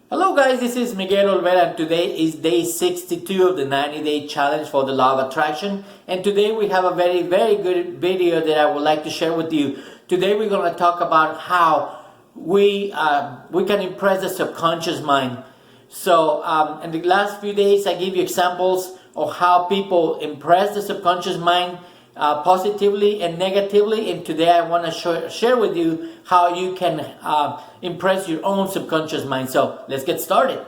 Hello guys, this is Miguel Olvera and today is day 62 of the 90-day challenge for the law of attraction. And today we have a very good video that I would like to share with you. Today we're going to talk about how we can impress the subconscious mind. So in the last few days I gave you examples of how people impress the subconscious mind positively and negatively, and today I want to share with you how you can impress your own subconscious mind. So let's get started.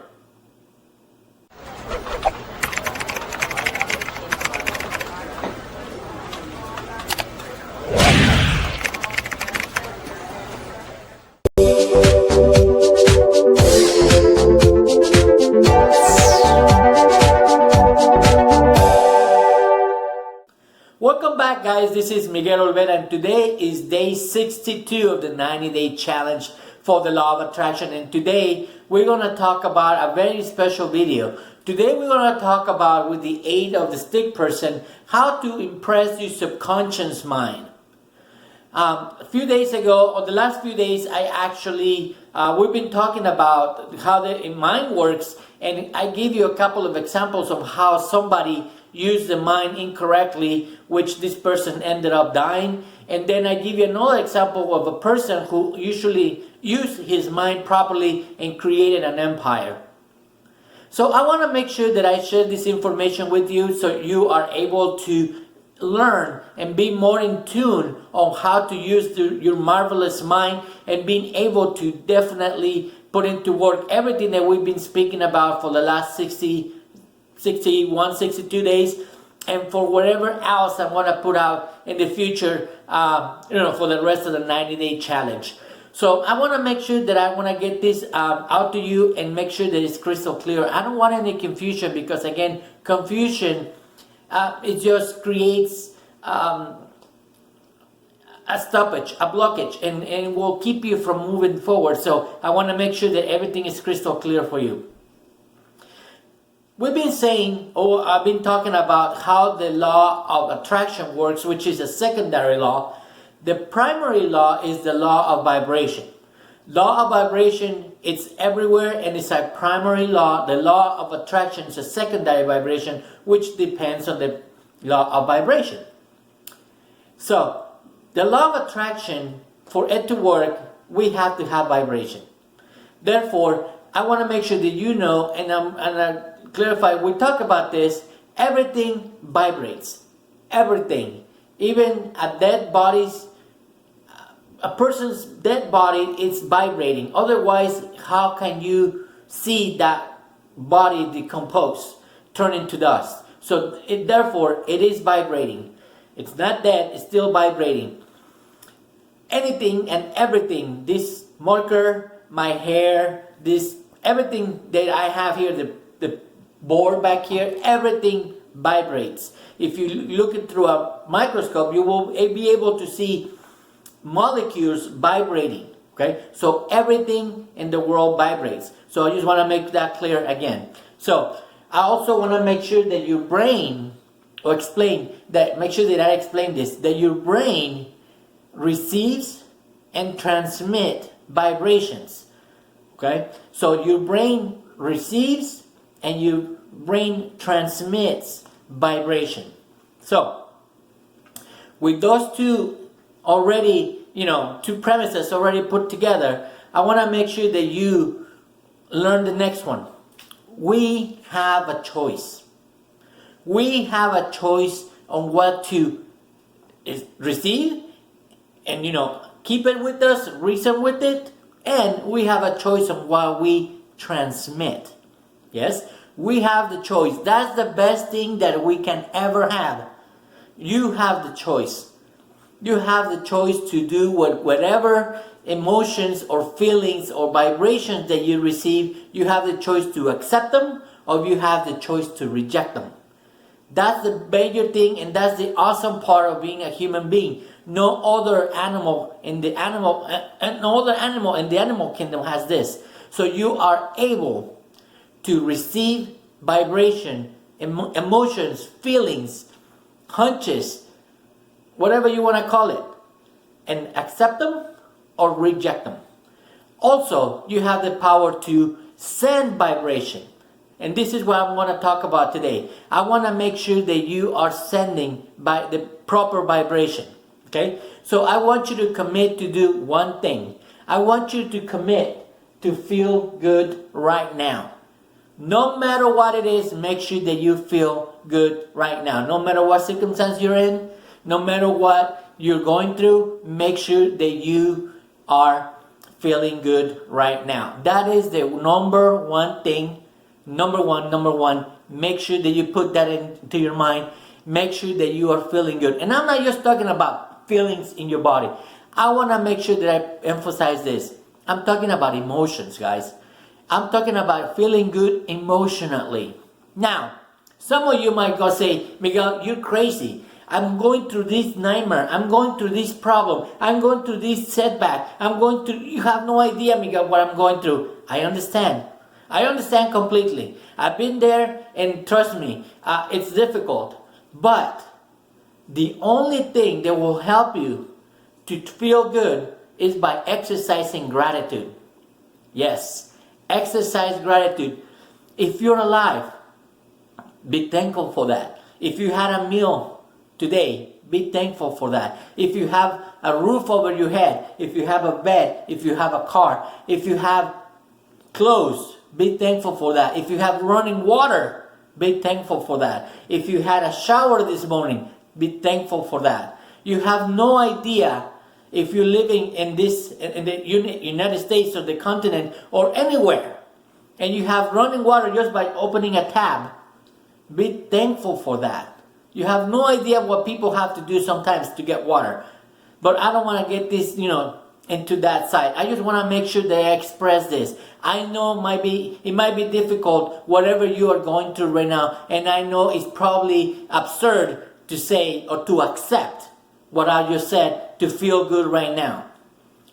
Welcome back guys, this is Miguel Olvera and today is day 62 of the 90-day challenge for the law of attraction, and today we're going to talk about a very special video. Today we're going to talk about, with the aid of the stick person, how to impress your subconscious mind. A few days ago, or the last few days, we've been talking about how the mind works, and I gave you a couple of examples of how somebody used the mind incorrectly, which this person ended up dying. And then I give you another example of a person who usually used his mind properly and created an empire. So I want to make sure that I share this information with you so you are able to learn and be more in tune on how to use your marvelous mind and being able to definitely put into work everything that we've been speaking about for the last 61, 62 days, and for whatever else I want to put out in the future, for the rest of the 90-day challenge. So I want to make sure that I want to get this out to you and make sure that it's crystal clear. I don't want any confusion, because again, confusion it just creates a stoppage, a blockage, and will keep you from moving forward. So I want to make sure that everything is crystal clear for you. We've been saying, or I've been talking about how the law of attraction works, which is a secondary law. The primary law is the law of vibration. Law of vibration, it's everywhere, and it's a primary law. The law of attraction is a secondary vibration, which depends on the law of vibration. So, the law of attraction, for it to work, we have to have vibration. Therefore, I want to make sure that you know, and I clarify, we talk about this, everything vibrates. Everything. Even a dead body's, a person's dead body is vibrating. Otherwise, how can you see that body decompose, turn into dust? So therefore, it is vibrating. It's not dead, it's still vibrating. Anything and everything, this marker, my hair, everything that I have here, the board back here, everything vibrates. If you look it through a microscope, you will be able to see molecules vibrating. Okay, so everything in the world vibrates. So I just want to make that clear again. So I also want to make sure that your brain, or make sure that I explain this, that your brain receives and transmits vibrations. Okay, so your brain receives and your brain transmits vibration. So with those two already, two premises already put together, I want to make sure that you learn the next one. We have a choice. We have a choice on what to receive and, keep it with us, reason with it, and we have a choice on what we transmit. Yes, we have the choice. That's the best thing that we can ever have. You have the choice. You have the choice to do whatever emotions or feelings or vibrations that you receive. You have the choice to accept them, or you have the choice to reject them. That's the major thing, and that's the awesome part of being a human being. No other animal in the animal kingdom has this. So you are able to receive vibration, emotions, feelings, hunches, whatever you want to call it, and accept them or reject them. Also, you have the power to send vibration. And this is what I want to talk about today. I want to make sure that you are sending by the proper vibration. Okay? So I want you to commit to do one thing. I want you to commit to feel good right now. No matter what it is, make sure that you feel good right now. No matter what circumstance you're in, no matter what you're going through, make sure that you are feeling good right now. That is the number one thing. Number one. Make sure that you put that into your mind. Make sure that you are feeling good. And I'm not just talking about feelings in your body. I want to make sure that I emphasize this. I'm talking about emotions, guys. I'm talking about feeling good emotionally. Now, some of you might go say, Miguel, you're crazy. I'm going through this nightmare. I'm going through this problem. I'm going through this setback. You have no idea, Miguel, what I'm going through. I understand. I understand completely. I've been there, and trust me, it's difficult. But the only thing that will help you to feel good is by exercising gratitude. Yes, exercise gratitude. If you're alive, be thankful for that. If you had a meal today, be thankful for that. If you have a roof over your head, if you have a bed, if you have a car, if you have clothes, be thankful for that. If you have running water, be thankful for that. If you had a shower this morning, be thankful for that. You have no idea if you're living in the United States or the continent or anywhere, and you have running water just by opening a tap, be thankful for that. You have no idea what people have to do sometimes to get water. But I don't want to get this, into that side. I just want to make sure that I express this. I know it might be difficult, whatever you are going through right now, and I know it's probably absurd to say or to accept what I just said to feel good right now.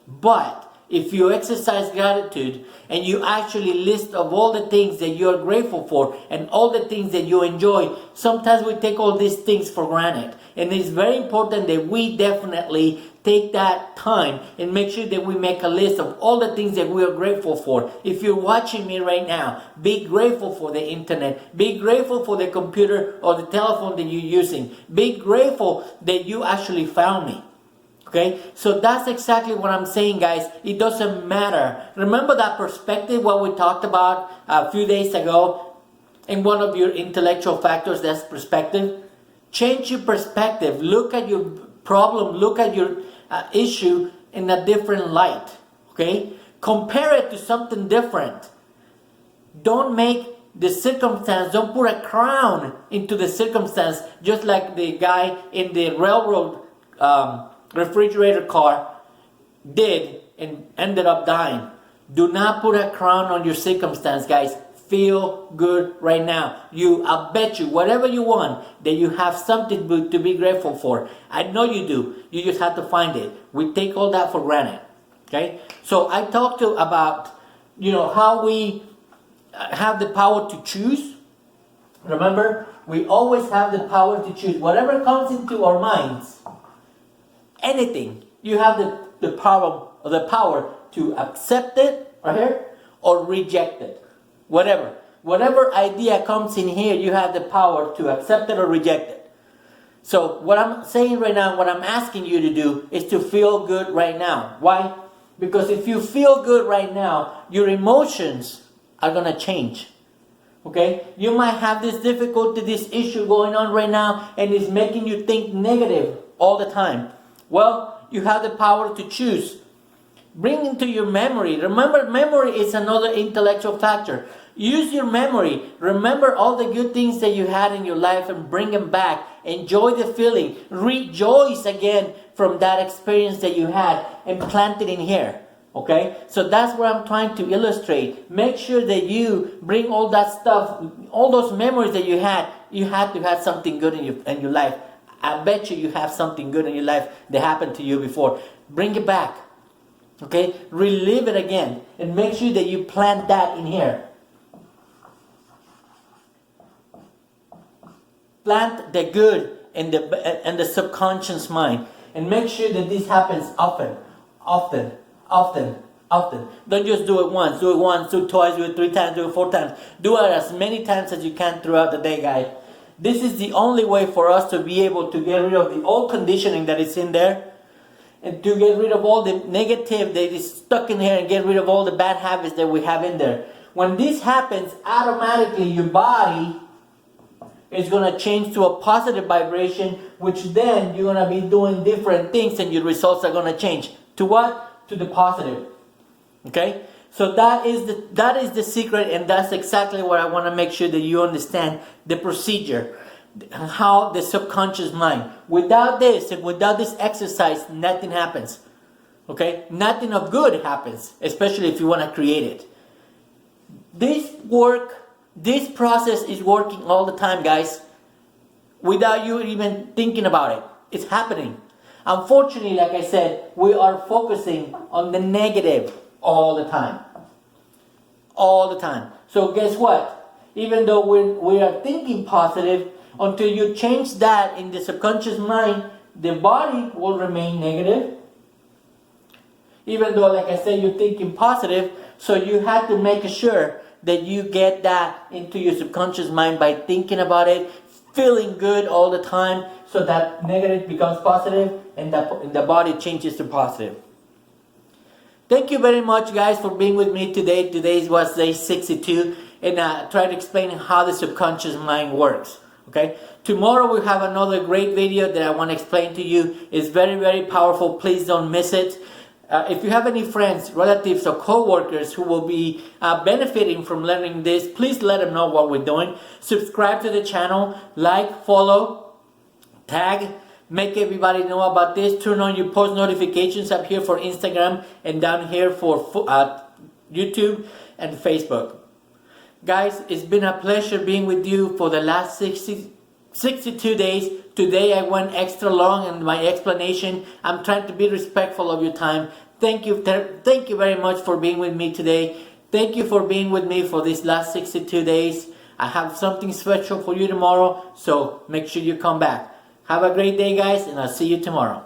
But if you exercise gratitude and you actually list of all the things that you are grateful for and all the things that you enjoy, sometimes we take all these things for granted. And it's very important that we definitely take that time and make sure that we make a list of all the things that we are grateful for. If you're watching me right now, be grateful for the internet. Be grateful for the computer or the telephone that you're using. Be grateful that you actually found me. Okay, so that's exactly what I'm saying, guys. It doesn't matter. Remember that perspective, what we talked about a few days ago in one of your intellectual factors, that's perspective. Change your perspective. Look at your problem, look at your issue in a different light. Okay, compare it to something different. Don't make the circumstance, don't put a crown into the circumstance, just like the guy in the railroad refrigerator car did and ended up dying. Do not put a crown on your circumstance, guys. Feel good right now. I bet you, whatever you want, that you have something to be grateful for. I know you do. You just have to find it. We take all that for granted. Okay? So I talked about, how we have the power to choose. Remember, we always have the power to choose. Whatever comes into our minds, anything, you have the power to accept it right here or reject it. Whatever idea comes in here, you have the power to accept it or reject it. So what I'm saying right now, what I'm asking you to do is to feel good right now. Why? Because if you feel good right now, your emotions are going to change. Okay? You might have this difficulty, this issue going on right now, and it's making you think negative all the time. Well, you have the power to choose. Bring into your memory. Remember, memory is another intellectual factor. Use your memory. Remember all the good things that you had in your life and bring them back. Enjoy the feeling. Rejoice again from that experience that you had and plant it in here. Okay? So that's what I'm trying to illustrate. Make sure that you bring all that stuff, all those memories that you had to have something good in your life. I bet you have something good in your life that happened to you before. Bring it back. Okay? Relive it again. And make sure that you plant that in here. Plant the good in the subconscious mind. And make sure that this happens often. Often. Don't just do it once. Do it twice, do it 3 times, do it 4 times. Do it as many times as you can throughout the day, guys. This is the only way for us to be able to get rid of the old conditioning that is in there, and to get rid of all the negative that is stuck in here, and get rid of all the bad habits that we have in there. When this happens, automatically your body is going to change to a positive vibration, which then you're going to be doing different things and your results are going to change. To what? To the positive. Okay? So that is the secret, and that's exactly what I want to make sure that you understand the procedure, how the subconscious mind. Without this and without this exercise, nothing happens. Okay? Nothing of good happens, especially if you want to create it. This process is working all the time, guys, without you even thinking about it. It's happening. Unfortunately, like I said, we are focusing on the negative all the time. All the time. So guess what? Even though we are thinking positive, until you change that in the subconscious mind, the body will remain negative. Even though, like I said, you're thinking positive, so you have to make sure that you get that into your subconscious mind by thinking about it, feeling good all the time, so that negative becomes positive and the body changes to positive. Thank you very much, guys, for being with me today. Today was day 62, and I tried to explain how the subconscious mind works. Okay? Tomorrow we have another great video that I want to explain to you. It's very, very powerful. Please don't miss it. If you have any friends, relatives, or co-workers who will be benefiting from learning this, please let them know what we're doing. Subscribe to the channel, like, follow, tag, make everybody know about this. Turn on your post notifications up here for Instagram and down here for YouTube and Facebook. Guys, it's been a pleasure being with you for the last 62 days. Today I went extra long in my explanation. I'm trying to be respectful of your time. Thank you very much for being with me today. Thank you for being with me for these last 62 days. I have something special for you tomorrow, so make sure you come back. Have a great day, guys, and I'll see you tomorrow.